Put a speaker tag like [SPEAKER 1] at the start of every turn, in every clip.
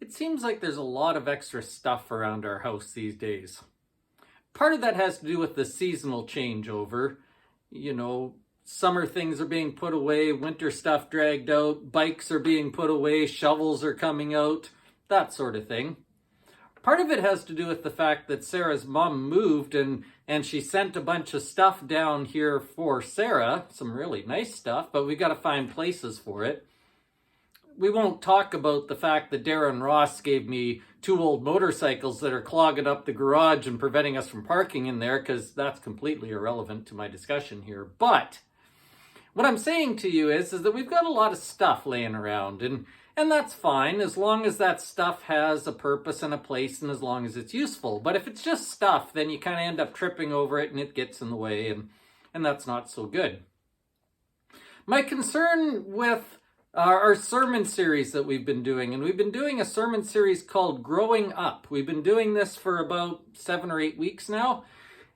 [SPEAKER 1] It seems like there's a lot of extra stuff around our house these days. Part of that has to do with the seasonal changeover. Summer things are being put away, winter stuff dragged out, bikes are being put away, shovels are coming out, that sort of thing. Part of it has to do with the fact that Sarah's mom moved and she sent a bunch of stuff down here for Sarah, some really nice stuff, but we got to find places for it. We won't talk about the fact that Darren Ross gave me 2 old motorcycles that are clogging up the garage and preventing us from parking in there, because that's completely irrelevant to my discussion here. But what I'm saying to you is that we've got a lot of stuff laying around, and that's fine as long as that stuff has a purpose and a place and as long as it's useful. But if it's just stuff, then you kind of end up tripping over it and it gets in the way, and that's not so good. My concern with our sermon series that we've been doing, and we've been doing a sermon series called Growing Up. We've been doing this for about 7 or 8 weeks now.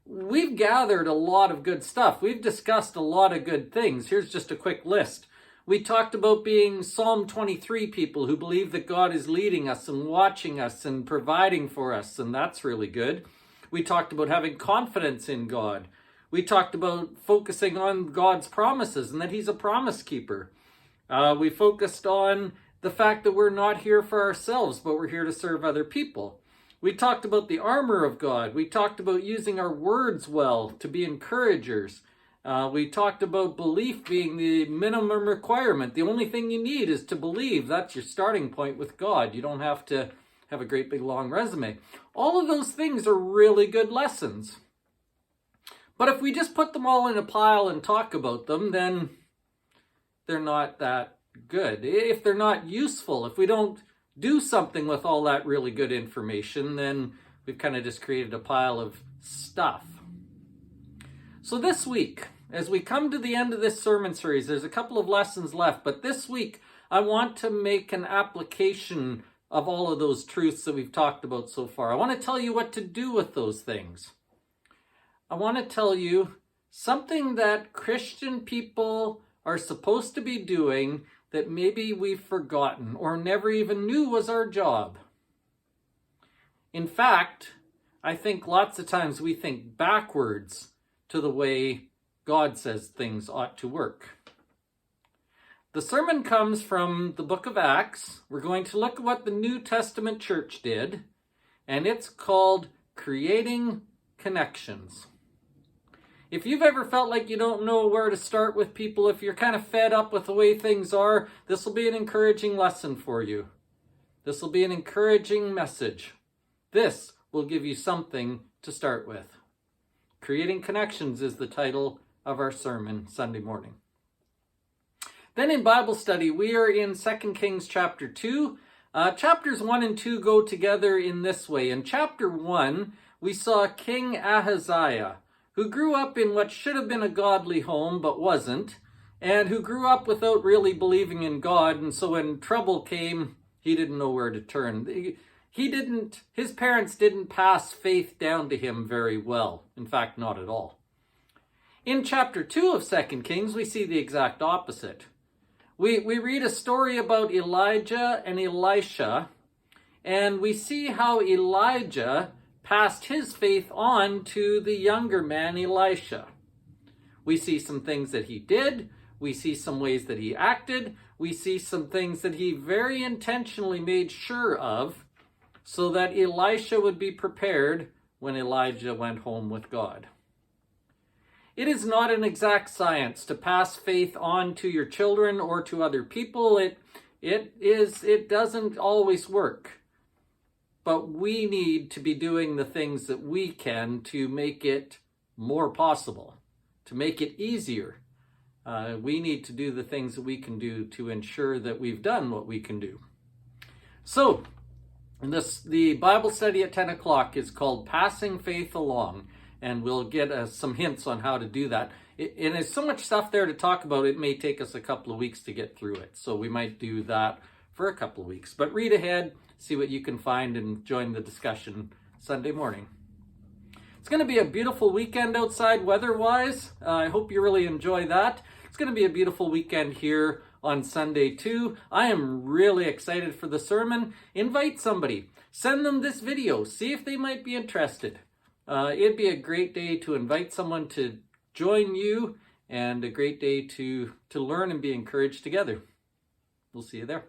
[SPEAKER 1] We've gathered a lot of good stuff. We've discussed a lot of good things. Here's just a quick list. We talked about being Psalm 23 people who believe that God is leading us and watching us and providing for us, and that's really good. We talked about having confidence in God. We talked about focusing on God's promises and that He's a promise keeper. We focused on the fact that we're not here for ourselves, but we're here to serve other people. We talked about the armor of God. We talked about using our words well to be encouragers. We talked about belief being the minimum requirement. The only thing you need is to believe. That's your starting point with God. You don't have to have a great big long resume. All of those things are really good lessons. But if we just put them all in a pile and talk about them, then they're not that good. If they're not useful, if we don't do something with all that really good information, then we've kind of just created a pile of stuff. So this week, as we come to the end of this sermon series, there's a couple of lessons left, but this week I want to make an application of all of those truths that we've talked about so far. I want to tell you what to do with those things. I want to tell you something that Christian people are supposed to be doing that maybe we've forgotten or never even knew was our job. In fact, I think lots of times we think backwards to the way God says things ought to work. The sermon comes from the book of Acts. We're going to look at what the New Testament church did, and it's called Creating Connections. If you've ever felt like you don't know where to start with people, if you're kind of fed up with the way things are, this will be an encouraging lesson for you. This will be an encouraging message. This will give you something to start with. Creating Connections is the title of our sermon Sunday morning. Then in Bible study, we are in 2 Kings chapter 2. Chapters 1 and 2 go together in this way. In chapter 1, we saw King Ahaziah, who grew up in what should have been a godly home but wasn't, and who grew up without really believing in God, and so when trouble came, he didn't know where to turn. His parents didn't pass faith down to him very well. In fact, not at all. In chapter 2 of 2 Kings, we see the exact opposite. We read a story about Elijah and Elisha, and we see how Elijah passed his faith on to the younger man, Elisha. We see some things that he did. We see some ways that he acted. We see some things that he very intentionally made sure of so that Elisha would be prepared when Elijah went home with God. It is not an exact science to pass faith on to your children or to other people. It doesn't always work. But we need to be doing the things that we can to make it more possible, to make it easier. We need to do the things that we can do to ensure that we've done what we can do. So, the Bible study at 10 o'clock is called Passing Faith Along, and we'll get some hints on how to do that. And there's so much stuff there to talk about, it may take us a couple of weeks to get through it. So we might do that for a couple of weeks. But read ahead, see what you can find, and join the discussion Sunday morning. It's going to be a beautiful weekend outside weather-wise. I hope you really enjoy that. It's going to be a beautiful weekend here on Sunday too. I am really excited for the sermon. Invite somebody. Send them this video. See if they might be interested. It'd be a great day to invite someone to join you, and a great day to learn and be encouraged together. We'll see you there.